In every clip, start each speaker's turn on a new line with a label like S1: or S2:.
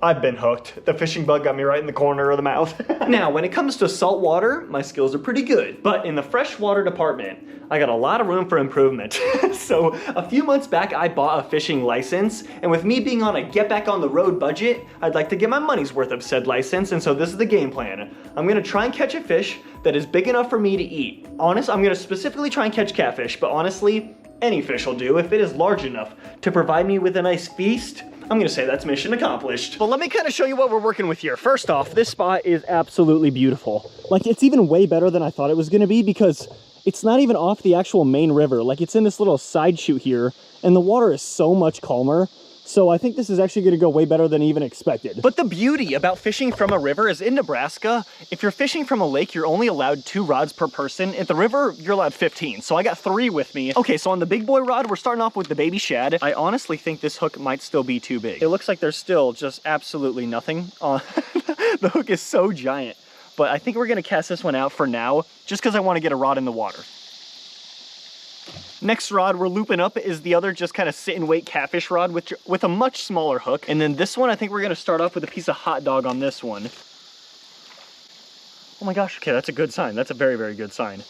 S1: I've been hooked. The fishing bug got me right in the corner of the mouth. Now, when it comes to saltwater, my skills are pretty good. But in the freshwater department, I got a lot of room for improvement. So a few months back, I bought a fishing license. And with me being on a get back on the road budget, I'd like to get my money's worth of said license. And so this is the game plan. I'm gonna try and catch a fish that is big enough for me to eat. I'm gonna specifically try and catch catfish, but honestly, any fish will do if it is large enough to provide me with a nice feast. I'm gonna say that's mission accomplished. But let me kind of show you what we're working with here. First off, this spot is absolutely beautiful. Like, it's even way better than I thought it was gonna be because it's not even off the actual main river. Like, it's in this little side chute here, and the water is so much calmer. So I think this is actually gonna go way better than even expected. But the beauty about fishing from a river is in Nebraska, if you're fishing from a lake, you're only allowed 2 rods per person. At the river, you're allowed 15. So I got 3 with me. Okay, so on the big boy rod, we're starting off with the baby shad. I honestly think this hook might still be too big. It looks like there's still just absolutely nothing on. The hook is so giant. But I think we're gonna cast this one out for now, just because I wanna get a rod in the water. Next rod we're looping up is the other just kind of sit and wait catfish rod with a much smaller hook. And then this one, I think we're gonna start off with a piece of hot dog on this one. Oh my gosh, okay, that's a good sign. That's a very, very good sign.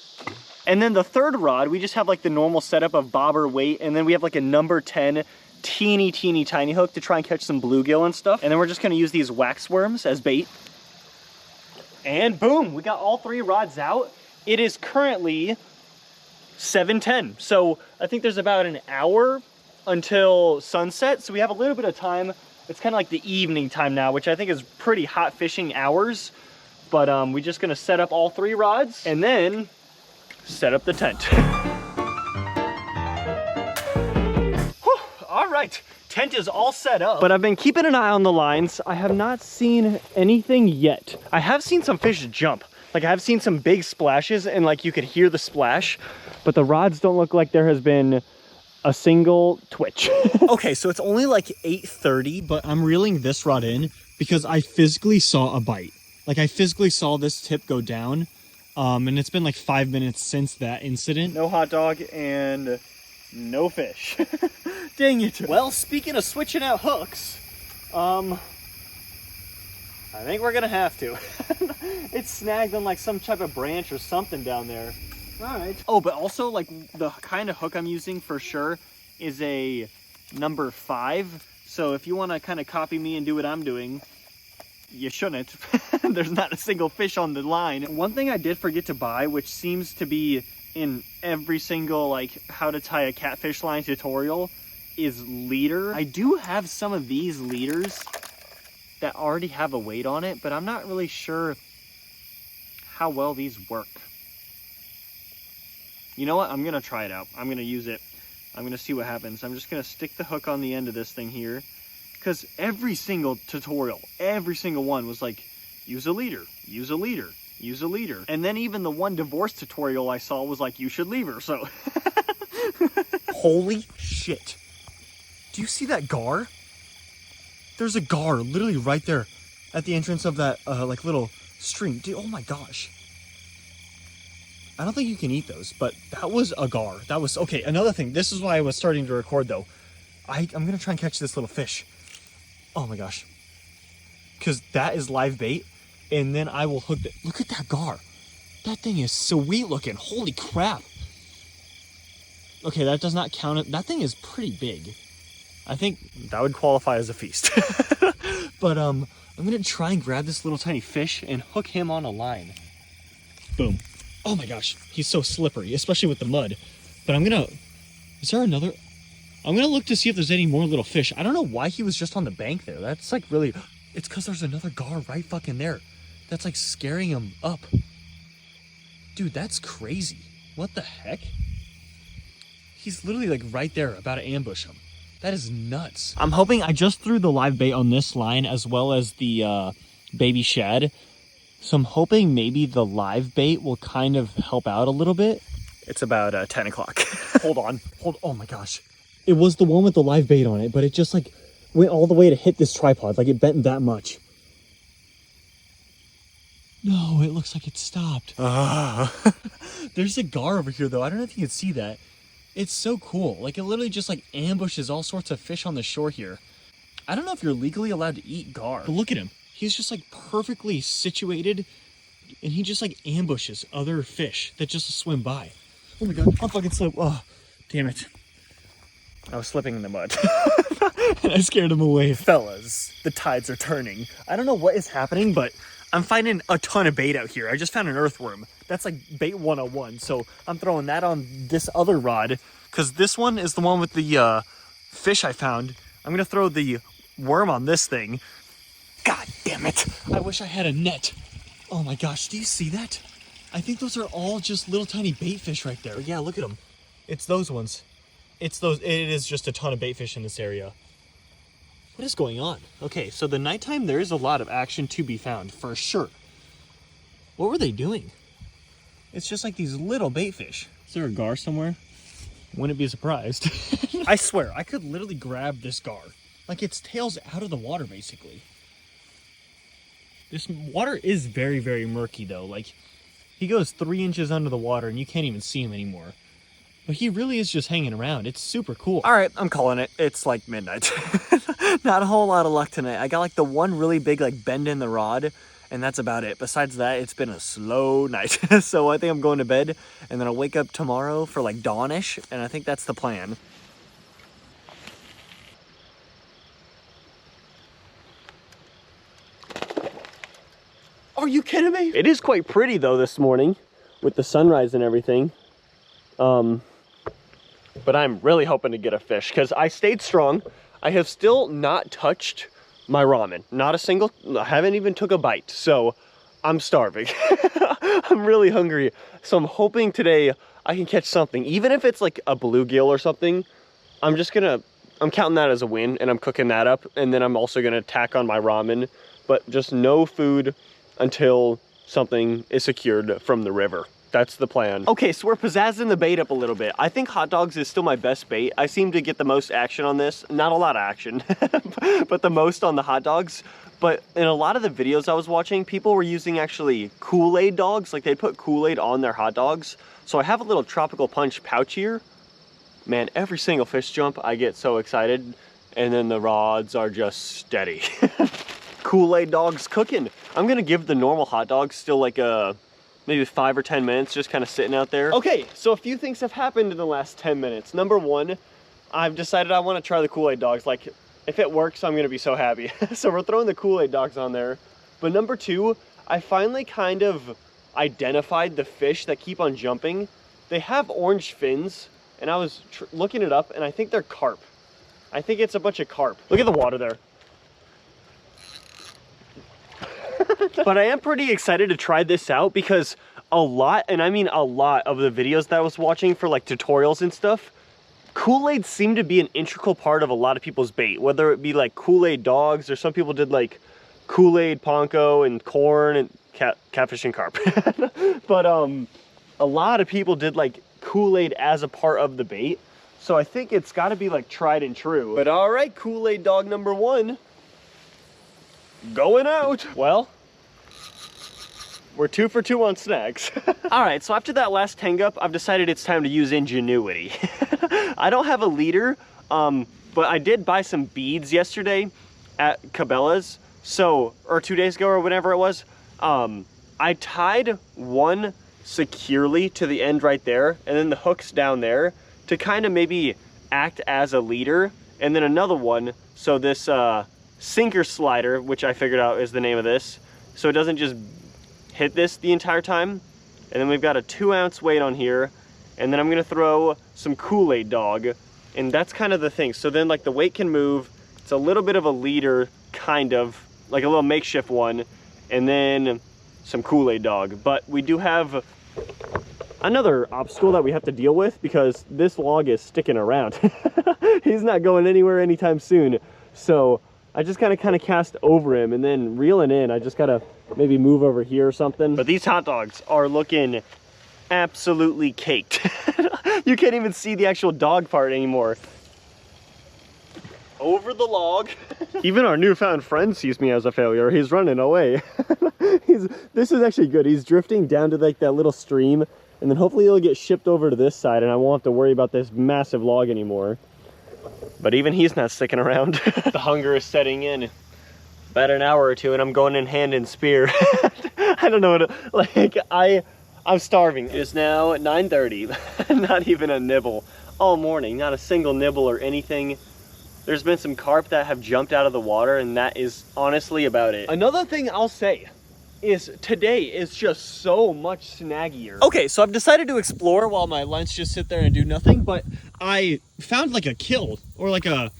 S1: And then the third rod, we just have like the normal setup of bobber weight, and then we have like a number 10 teeny tiny hook to try and catch some bluegill and stuff. And then we're just gonna use these wax worms as bait. And boom, we got all 3 rods out. It is currently 7:10, so I think there's about an hour until sunset, so we have a little bit of time. It's kind of like the evening time now, which I think is pretty hot fishing hours. But we're just gonna set up all 3 rods and then set up the tent. Whew, all right, tent is all set up. But I've been keeping an eye on the lines. I have not seen anything yet. I have seen some fish jump. Like, I have seen some big splashes and like you could hear the splash, but the rods don't look like there has been a single twitch. Okay, so it's only like 8:30, but I'm reeling this rod in because I physically saw a bite. Like, I physically saw this tip go down, and it's been like 5 minutes since that incident. No hot dog and no fish. Dang it. Well, speaking of switching out hooks, I think we're gonna have to. It's snagged on like some type of branch or something down there. All right. Oh, but also like the kind of hook I'm using for sure is a number 5. So if you want to kind of copy me and do what I'm doing, you shouldn't. There's not a single fish on the line. One thing I did forget to buy, which seems to be in every single like how to tie a catfish line tutorial, is leader. I do have some of these leaders that already have a weight on it, but I'm not really sure how well these work. You know what? I'm gonna try it out. I'm gonna use it. I'm gonna see what happens. I'm just gonna stick the hook on the end of this thing here, because every single tutorial, every single one was like, use a leader, use a leader, use a leader. And then even the one divorce tutorial I saw was like, you should leave her, so. Holy shit. Do you see that gar? There's a gar literally right there at the entrance of that like little stream. Dude, oh my gosh. I don't think you can eat those, but that was a gar. That was, okay, another thing. This is why I was starting to record though. I'm gonna try and catch this little fish. Oh my gosh. Because that is live bait, and then I will hook it. Look at that gar. That thing is sweet looking. Holy crap. Okay, that does not count it. That thing is pretty big. I think that would qualify as a feast. But I'm gonna try and grab this little tiny fish and hook him on a line. Boom. Oh my gosh, he's so slippery, especially with the mud. But is there another? I'm gonna look to see if there's any more little fish. I don't know why he was just on the bank there. That's like really, it's because there's another gar right fucking there. That's like scaring him up. Dude, that's crazy. What the heck? He's literally like right there, about to ambush him. That is nuts. I'm hoping, I just threw the live bait on this line as well as the baby shad. So I'm hoping maybe the live bait will kind of help out a little bit. It's about 10 o'clock. Hold on. Oh my gosh. It was the one with the live bait on it, but it just like went all the way to hit this tripod. Like it bent that much. No, it looks like it stopped. There's a gar over here though. I don't know if you can see that. It's so cool. Like it literally just like ambushes all sorts of fish on the shore here. I don't know if you're legally allowed to eat gar, but look at him. He's just like perfectly situated, and he just like ambushes other fish that just swim by. Oh my god, I'm fucking slip. Oh, damn it. I was slipping in the mud. And I scared him away. Fellas, the tides are turning. I don't know what is happening, but I'm finding a ton of bait out here. I just found an earthworm. That's like bait 101. So I'm throwing that on this other rod, because this one is the one with the fish I found. I'm going to throw the worm on this thing. God damn it. I wish I had a net. Oh my gosh, do you see that? I think those are all just little tiny bait fish right there. Yeah, look at them. It's those ones. It is just a ton of bait fish in this area. What is going on? Okay, so the nighttime, there is a lot of action to be found, for sure. What were they doing? It's just like these little bait fish. Is there a gar somewhere? Wouldn't be surprised. I swear, I could literally grab this gar. Like, its tail's out of the water, basically. This water is very, very murky, though. Like, he goes 3 inches under the water, and you can't even see him anymore. But he really is just hanging around. It's super cool. All right, I'm calling it. It's like midnight. Not a whole lot of luck tonight. I got like the one really big like bend in the rod, and that's about it. Besides that, it's been a slow night. So I think I'm going to bed, and then I'll wake up tomorrow for like dawnish, and I think that's the plan. Are you kidding me? It is quite pretty though this morning with the sunrise and everything. But I'm really hoping to get a fish because I stayed strong. I have still not touched my ramen. Not a single, I haven't even took a bite. So I'm starving. I'm really hungry. So I'm hoping today I can catch something. Even if it's like a bluegill or something, I'm counting that as a win and I'm cooking that up. And then I'm also gonna tack on my ramen, but just no food until something is secured from the river. That's the plan. Okay, so we're pizzazzing the bait up a little bit. I think hot dogs is still my best bait. I seem to get the most action on this. Not a lot of action, but the most on the hot dogs. But in a lot of the videos I was watching, people were using actually Kool-Aid dogs. Like they'd put Kool-Aid on their hot dogs. So I have a little tropical punch pouch here. Man, every single fish jump, I get so excited. And then the rods are just steady. Kool-Aid dogs cooking. I'm gonna give the normal hot dogs still like a maybe 5 or 10 minutes, just kind of sitting out there. Okay, so a few things have happened in the last 10 minutes. Number one, I've decided I want to try the Kool-Aid dogs. Like, if it works, I'm gonna be so happy. So we're throwing the Kool-Aid dogs on there. But number two, I finally kind of identified the fish that keep on jumping. They have orange fins, and I was looking it up, and I think they're carp. I think it's a bunch of carp. Look at the water there. But I am pretty excited to try this out because a lot, and I mean a lot, of the videos that I was watching for like tutorials and stuff, Kool-Aid seemed to be an integral part of a lot of people's bait, whether it be like Kool-Aid dogs or some people did like Kool-Aid panko and corn and catfish and carp. But a lot of people did like Kool-Aid as a part of the bait. So I think it's got to be like tried and true. But all right, Kool-Aid dog number one. Going out. Well, we're 2 for 2 on snacks. All right, so after that last hang up, I've decided it's time to use ingenuity. I don't have a leader, but I did buy some beads yesterday at Cabela's. So, or 2 days ago or whenever it was. I tied one securely to the end right there, and then the hook's down there to kind of maybe act as a leader. And then another one, so this sinker slider, which I figured out is the name of this, so it doesn't just hit this the entire time. And then we've got a 2-ounce weight on here, and then I'm gonna throw some Kool-Aid dog, and that's kind of the thing. So then like the weight can move. It's a little bit of a leader, kind of like a little makeshift one, and then some Kool-Aid dog. But we do have another obstacle that we have to deal with because this log is sticking around. He's not going anywhere anytime soon. So I just gotta kind of cast over him and then reeling in. I just gotta maybe move over here or something. But these hot dogs are looking absolutely caked. You can't even see the actual dog part anymore. Over the log. Even our newfound friend sees me as a failure. He's running away. This is actually good. He's drifting down to like that little stream, and then hopefully he'll get shipped over to this side and I won't have to worry about this massive log anymore.
S2: But even he's not sticking around. The hunger is setting in. About an hour or two and I'm going in hand and spear. I don't know what to, like, I'm starving. It is now 9:30. Not even a nibble all morning. Not a single nibble or anything. There's been some carp that have jumped out of the water, and that is honestly about it. Another thing I'll say is today is just so much snaggier. Okay, so I've decided to explore while my lunch just sit there and do nothing, but I found like a kill, or like a,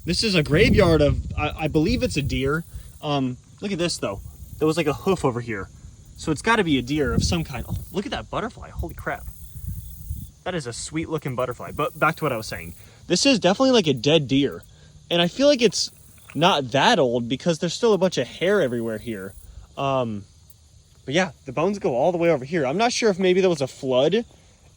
S2: this is a graveyard of, I believe it's a deer. Look at this though. There was like a hoof over here. So it's gotta be a deer of some kind. Oh, look at that butterfly, holy crap. That is a sweet looking butterfly. But back to what I was saying. This is definitely like a dead deer. And I feel like it's not that old because there's still a bunch of hair everywhere here. But yeah, the bones go all the way over here. I'm not sure if maybe there was a flood,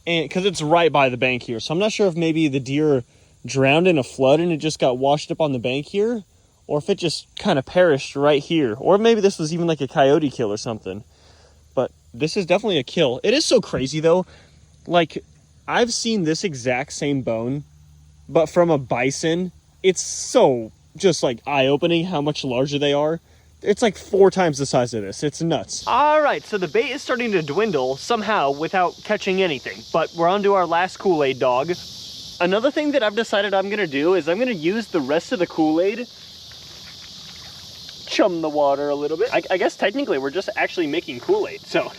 S2: and because it's right by the bank here. So I'm not sure if maybe the deer drowned in a flood and it just got washed up on the bank here, or if it just kind of perished right here. Or maybe this was even like a coyote kill or something. But this is definitely a kill. It is so crazy though. Like, I've seen this exact same bone, but from a bison. It's so just like eye-opening how much larger they are. It's like 4 times the size of this. It's nuts. All right, so the bait is starting to dwindle somehow without catching anything, but we're on to our last Kool-Aid dog. Another thing that I've decided I'm gonna do is I'm gonna use the rest of the Kool-Aid, chum the water a little bit. I guess technically we're just actually making Kool-Aid, so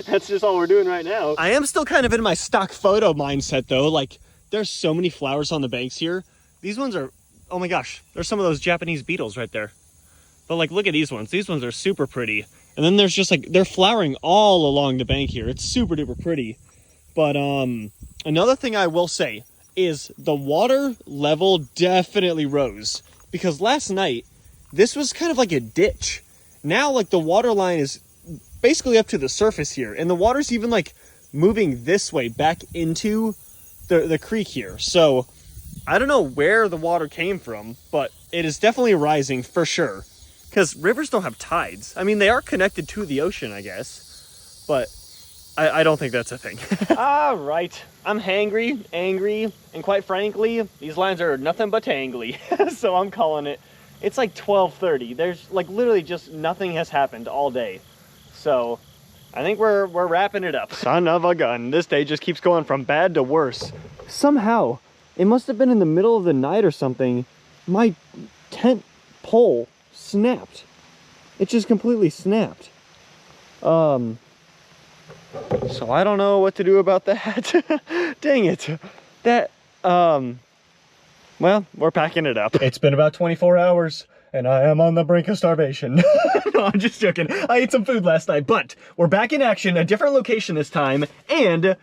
S2: that's just all we're doing right now. I am still kind of in my stock photo mindset though. Like, there's so many flowers on the banks here. These ones are, oh my gosh, there's some of those Japanese beetles right there. But like, look at these ones. These ones are super pretty. And then there's just like, they're flowering all along the bank here. It's super duper pretty. But another thing I will say is the water level definitely rose. Because last night, this was kind of like a ditch. Now like the water line is basically up to the surface here. And the water's even like moving this way back into the creek here. So I don't know where the water came from, but it is definitely rising for sure. Because rivers don't have tides. I mean, they are connected to the ocean, I guess. But I don't think that's a thing. All right. I'm hangry, angry, and quite frankly, these lines are nothing but tangly. So I'm calling it. It's like 12:30. There's like literally just nothing has happened all day. So I think we're wrapping it up. Son of a gun. This day just keeps going from bad to worse. Somehow, it must have been in the middle of the night or something, my tent pole snapped. It just completely snapped. So I don't know what to do about that. Dang it. That, well, we're packing it up. It's been about 24 hours, and I am on the brink of starvation. No, I'm just joking. I ate some food last night, but we're back in action, a different location this time, and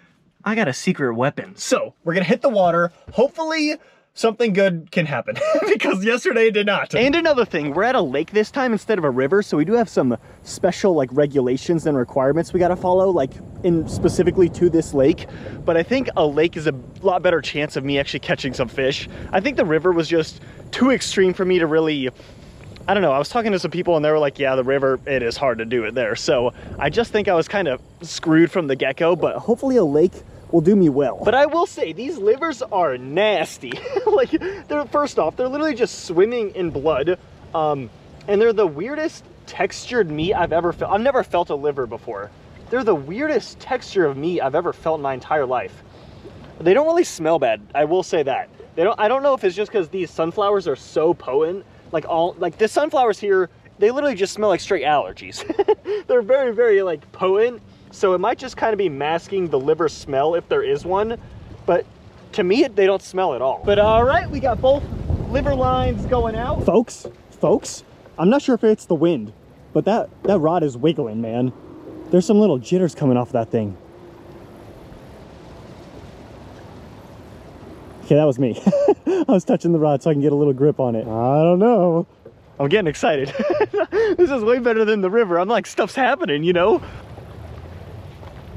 S2: I got a secret weapon. So we're gonna hit the water. Hopefully something good can happen because yesterday it did not. And another thing, we're at a lake this time instead of a river. So we do have some special like regulations and requirements we got to follow, like in specifically to this lake. But I think a lake is a lot better chance of me actually catching some fish. I think the river was just too extreme for me to really, I don't know. I was talking to some people and they were like, yeah, the river, it is hard to do it there. So I just think I was kind of screwed from the get-go, but hopefully a lake will do me well. But I will say, these livers are nasty. Like, first off, they're literally just swimming in blood. And they're the weirdest textured meat I've ever felt. I've never felt a liver before. They're the weirdest texture of meat I've ever felt in my entire life. They don't really smell bad, I will say that. I don't know if it's just because these sunflowers are so potent. Like the sunflowers here, they literally just smell like straight allergies. They're very, very like potent. So it might just kind of be masking the liver smell if there is one, but to me, they don't smell at all. But all right, we got both liver lines going out. Folks, I'm not sure if it's the wind, but that rod is wiggling, man. There's some little jitters coming off that thing. Okay, that was me. I was touching the rod so I can get a little grip on it. I don't know. I'm getting excited. This is way better than the river. I'm like, stuff's happening, you know?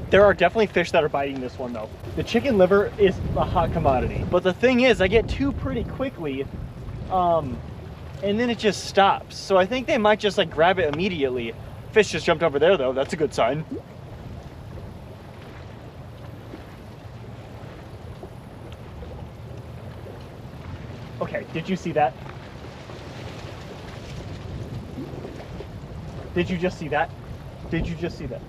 S2: There are definitely fish that are biting this one though. The chicken liver is a hot commodity. But the thing is, I get two pretty quickly, and then it just stops. So I think they might just like grab it immediately. Fish just jumped over there though, that's a good sign. Okay, did you see that? Did you just see that? Did you just see that?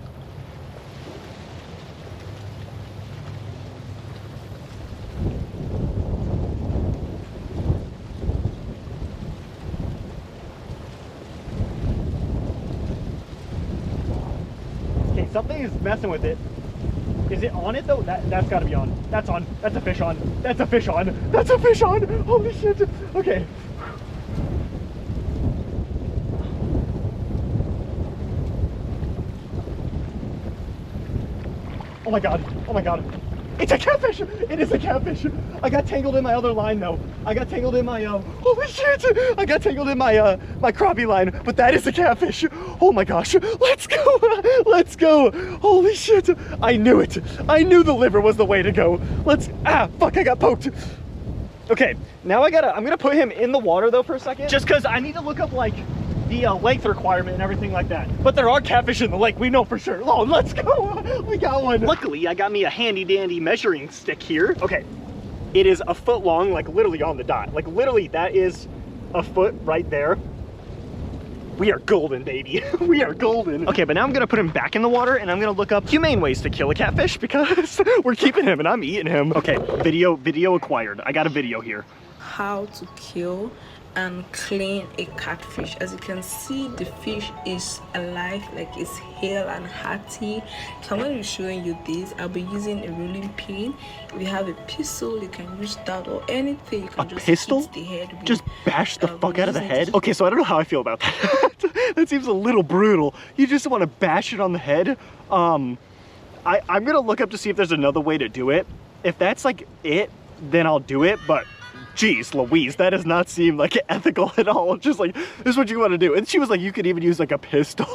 S2: Okay, something is messing with it. Is it on it though? That's gotta be on. That's on. That's a fish on. That's a fish on. That's a fish on. Holy shit. Okay. Oh my god. Oh my god. It's a catfish! It is a catfish! I got tangled in my other line though. I got tangled in my, holy shit! I got tangled in my, my crappie line, but that is a catfish! Oh my gosh, let's go! Let's go! Holy shit! I knew it! I knew the liver was the way to go! Fuck, I got poked! Okay, now I'm gonna put him in the water though for a second, just cause I need to look up like, the length requirement and everything like that. But there are catfish in the lake, we know for sure. Oh, let's go! We got one. Luckily, I got me a handy dandy measuring stick here. Okay, it is a foot long, like literally on the dot. Like literally, that is a foot right there. We are golden, baby. We are golden. Okay, but now I'm gonna put him back in the water and I'm gonna look up humane ways to kill a catfish because we're keeping him and I'm eating him. Okay, video acquired. I got a video here.
S3: How to kill and clean a catfish. As you can see, the fish is alive, like it's hale and hearty. So I'm going to be showing you this. I'll be using a rolling pin. If you have a pistol, you can use that, or anything. You can just hit the head with.
S2: Just bash the fuck out of the head? Okay, so I don't know how I feel about that. That seems a little brutal. You just want to bash it on the head. I'm gonna look up to see if there's another way to do it. If that's like it, then I'll do it, but jeez Louise, that does not seem like ethical at all. Just like, this is what you want to do. And she was like, you could even use like a pistol.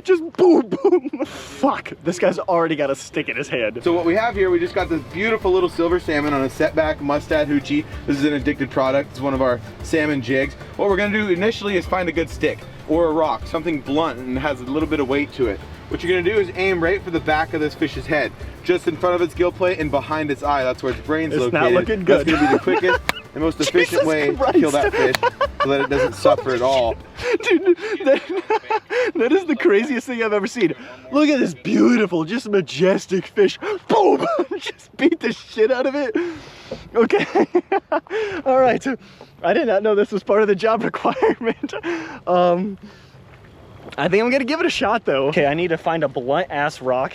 S2: Just boom, boom. Fuck, this guy's already got a stick in his hand.
S4: So what we have here, we just got this beautiful little silver salmon on a setback mustad hoochie. This is an addicted product. It's one of our salmon jigs. What we're gonna do initially is find a good stick or a rock, something blunt and has a little bit of weight to it. What you're gonna do is aim right for the back of this fish's head, just in front of its gill plate and behind its eye. That's where its brain's located.
S2: Not looking good.
S4: That's gonna be the quickest and most efficient way to kill that fish so that it doesn't suffer at all.
S2: Dude, that is the craziest thing I've ever seen. Look at this beautiful, just majestic fish. Boom! Just beat the shit out of it. Okay. All right. I did not know this was part of the job requirement. I think I'm gonna give it a shot though. Okay, I need to find a blunt ass rock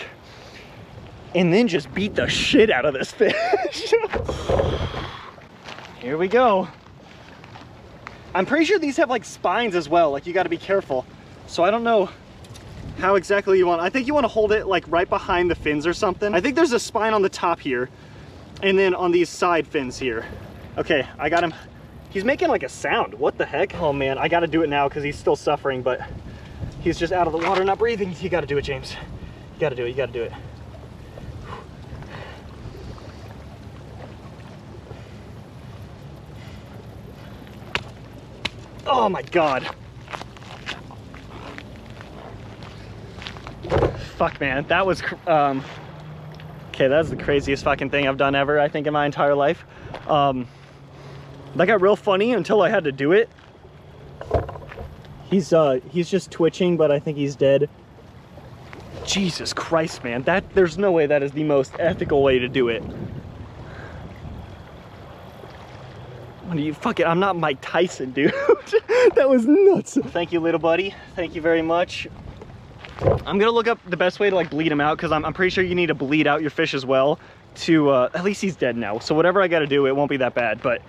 S2: and then just beat the shit out of this fish. Here we go. I'm pretty sure these have like spines as well, like you gotta be careful. So I don't know how exactly you want. I think you wanna hold it like right behind the fins or something. I think there's a spine on the top here and then on these side fins here. Okay, I got him. He's making like a sound, what the heck? Oh man, I gotta do it now because he's still suffering, but he's just out of the water, not breathing. You gotta do it, James. You gotta do it, you gotta do it. Oh my God. Fuck, man, that was, okay, that's the craziest fucking thing I've done ever, I think, in my entire life. That got real funny until I had to do it. He's just twitching, but I think he's dead. Jesus Christ, man, there's no way that is the most ethical way to do it. What do you, fuck it, I'm not Mike Tyson, dude. That was nuts. Thank you, little buddy. Thank you very much. I'm gonna look up the best way to like bleed him out, because I'm pretty sure you need to bleed out your fish as well to, at least he's dead now. So whatever I gotta do, it won't be that bad. But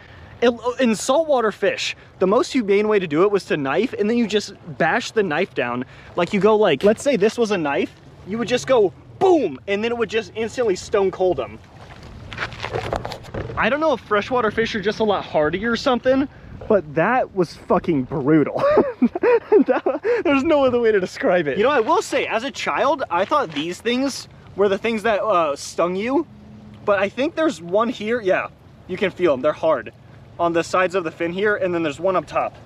S2: in saltwater fish, the most humane way to do it was to knife, and then you just bash the knife down. Like you go like, let's say this was a knife, you would just go boom, and then it would just instantly stone cold them. I don't know if freshwater fish are just a lot hardier or something, but that was fucking brutal. There's no other way to describe it. You know, I will say, as a child, I thought these things were the things that stung you, but I think there's one here. Yeah, you can feel them, they're hard. On the sides of the fin here, and then there's one up top.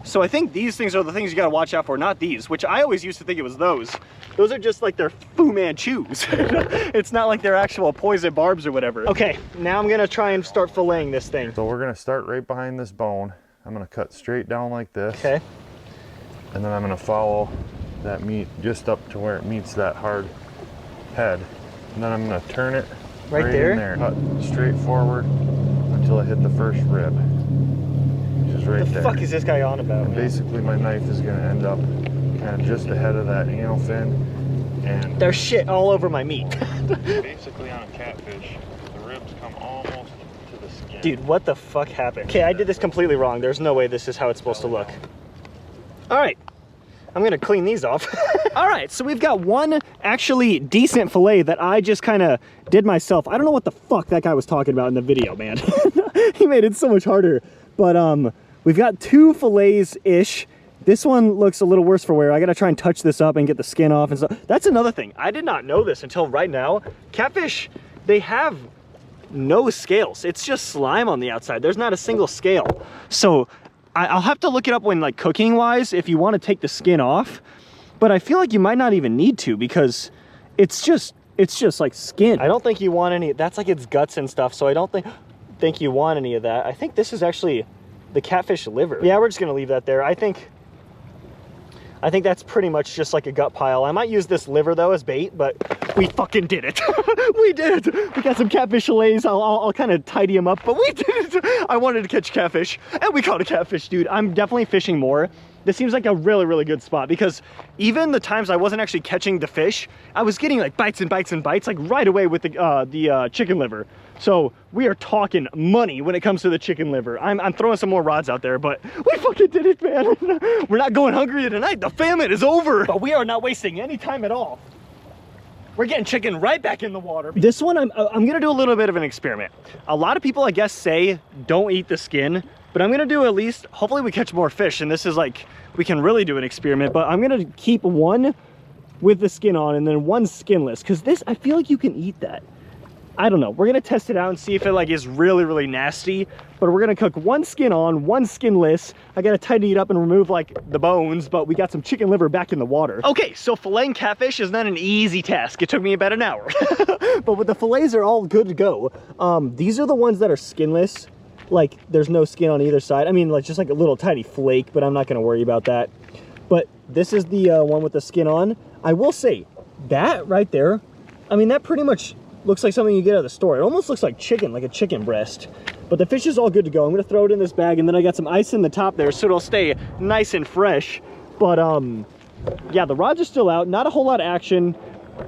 S2: So I think these things are the things you gotta watch out for, not these, which I always used to think it was those. Those are just like their Fu Manchus. It's not like they're actual poison barbs or whatever. Okay, now I'm gonna try and start filleting this thing.
S5: So we're gonna start right behind this bone. I'm gonna cut straight down like this.
S2: Okay.
S5: And then I'm gonna follow that meat just up to where it meets that hard head. And then I'm gonna turn it
S2: Right
S5: in there. Cut straight forward until I hit the first rib, which is right
S2: What the
S5: there.
S2: fuck is this guy on about?
S5: And basically my knife is gonna end up kind of just ahead of that anal fin. And
S2: There's shit all over my meat.
S5: basically on a catfish, the ribs come almost to the skin.
S2: Dude, what the fuck happened? Okay, I did this completely wrong. There's no way this is how it's supposed to look. All right, I'm gonna clean these off. All right, so we've got one actually decent fillet that I just kind of did myself. I don't know what the fuck that guy was talking about in the video, man. He made it so much harder. But we've got 2 fillets-ish. This one looks a little worse for wear. I gotta try and touch this up and get the skin off and stuff. That's another thing. I did not know this until right now. Catfish, they have no scales. It's just slime on the outside. There's not a single scale. So I'll have to look it up when, like, cooking wise, if you want to take the skin off. But I feel like you might not even need to, because it's just like skin. I don't think you want any, that's like its guts and stuff. So I don't think you want any of that. I think this is actually the catfish liver. Yeah, we're just gonna leave that there. I think that's pretty much just like a gut pile. I might use this liver though as bait, but we fucking did it. We did it. We got some catfish fillets. I'll kind of tidy them up, but we did it. I wanted to catch catfish and we caught a catfish, dude. I'm definitely fishing more. This seems like a really, really good spot, because even the times I wasn't actually catching the fish, I was getting like bites and bites and bites, like right away with the chicken liver. So we are talking money when it comes to the chicken liver. I'm throwing some more rods out there, but we fucking did it, man. We're not going hungry tonight. The famine is over. But we are not wasting any time at all. We're getting chicken right back in the water. This one, I'm gonna do a little bit of an experiment. A lot of people, I guess, say don't eat the skin, but I'm gonna do at least, hopefully we catch more fish, and this is like, we can really do an experiment, but I'm gonna keep one with the skin on and then one skinless, because this, I feel like you can eat that. I don't know. We're gonna test it out and see if it like is really, really nasty. But we're gonna cook one skin on, one skinless. I gotta tidy it up and remove like the bones, but we got some chicken liver back in the water. Okay, so filleting catfish is not an easy task. It took me about an hour. But with the fillets are all good to go. These are the ones that are skinless. Like there's no skin on either side. I mean, like just like a little tiny flake, but I'm not gonna worry about that. But this is the one with the skin on. I will say that right there, I mean, that pretty much looks like something you get at the store. It almost looks like chicken, like a chicken breast. But the fish is all good to go. I'm gonna throw it in this bag, and then I got some ice in the top there so it'll stay nice and fresh. But yeah, the rods are still out. Not a whole lot of action.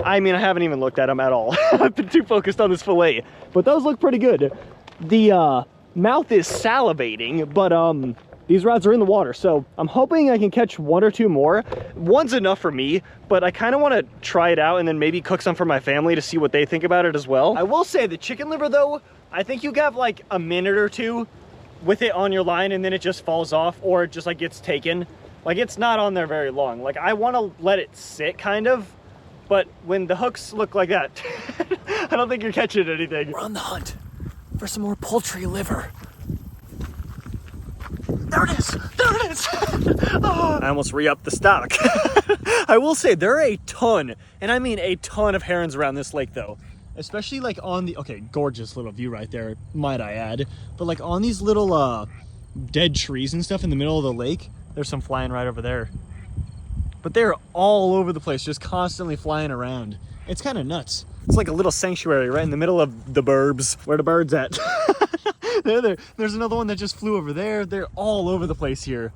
S2: I mean, I haven't even looked at them at all. I've been too focused on this fillet. But those look pretty good. The mouth is salivating, but these rods are in the water, so I'm hoping I can catch 1 or 2 more. One's enough for me, but I kind of want to try it out and then maybe cook some for my family to see what they think about it as well. I will say the chicken liver though, I think you have like a minute or 2 with it on your line and then it just falls off, or it just like gets taken. Like it's not on there very long. Like I want to let it sit kind of, but when the hooks look like that, I don't think you're catching anything.
S1: We're on the hunt for some more poultry liver. There it is! There it is! Oh.
S2: I almost re-upped the stock. I will say there are a ton, and I mean a ton of herons around this lake though.
S1: Especially like on the, okay, gorgeous little view right there, might I add. But like on these little dead trees and stuff in the middle of the lake,
S2: There's some flying right over there.
S1: but they're all over the place, just constantly flying around. It's kind of nuts.
S2: It's like a little sanctuary right in the middle of the burbs. Where the birds at?
S1: There's another one that just flew over there. They're all over the place here.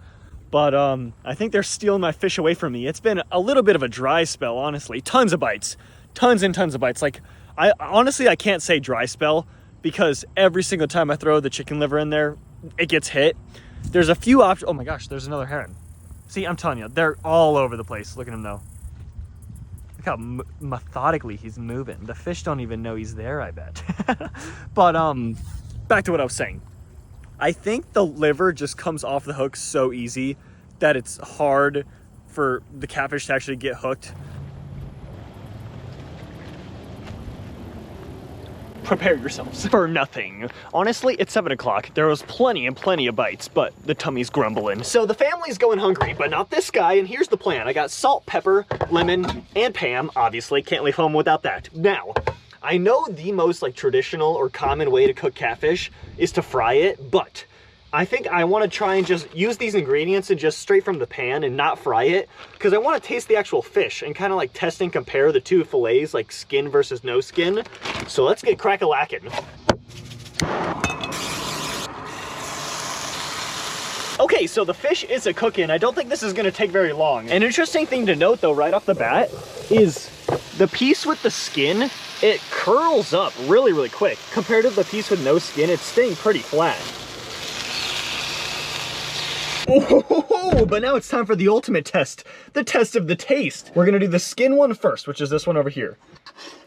S2: But I think they're stealing my fish away from me. It's been a little bit of a dry spell, honestly. Tons of bites. Tons and tons of bites. Like, honestly, I can't say dry spell because every single time I throw the chicken liver in there, it gets hit. There's a few options. Oh my gosh, there's another heron. See, I'm telling you, they're all over the place. Look at him though. Look how methodically he's moving. The fish don't even know he's there, I bet. But back to what I was saying. I think the liver just comes off the hook so easy that it's hard for the catfish to actually get hooked. prepare yourselves for nothing. Honestly, it's 7 o'clock. There was plenty and plenty of bites, but the tummy's grumbling. So the family's going hungry, but not this guy, and here's the plan. I got salt, pepper, lemon, and Pam. Obviously, can't leave home without that. Now, I know the most like traditional or common way to cook catfish is to fry it, but I think I want to try and just use these ingredients and just straight from the pan and not fry it, because I want to taste the actual fish and kind of like test and compare the two fillets, like skin versus no skin. So let's get crack-a-lackin'. Okay, so the fish is a cooking. I don't think this is gonna take very long. An interesting thing to note though, right off the bat, is the piece with the skin, it curls up really, really quick. Compared to the piece with no skin, it's staying pretty flat. Oh, but now it's time for the ultimate test, the test of the taste. We're gonna do the skin one first, which is this one over here.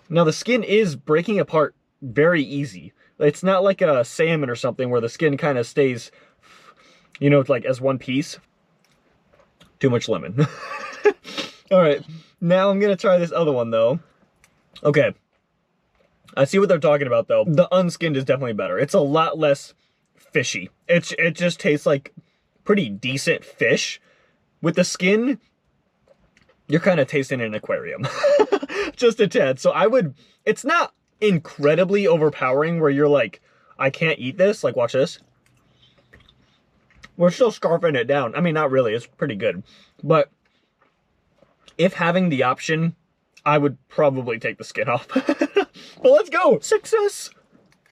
S2: Now the skin is breaking apart very easy. It's not like a salmon or something where the skin kind of stays, you know, like as one piece. Too much lemon. All right, now I'm gonna try this other one though. Okay, I see what they're talking about though. The unskinned is definitely better. It's a lot less fishy. It just tastes like pretty decent fish. With the skin, you're kind of tasting an aquarium. Just a tad. So it's not incredibly overpowering where you're like, I can't eat this. Like, watch this. We're still scarfing it down. I mean, not really, it's pretty good. But if having the option, I would probably take the skin off. But let's go, success.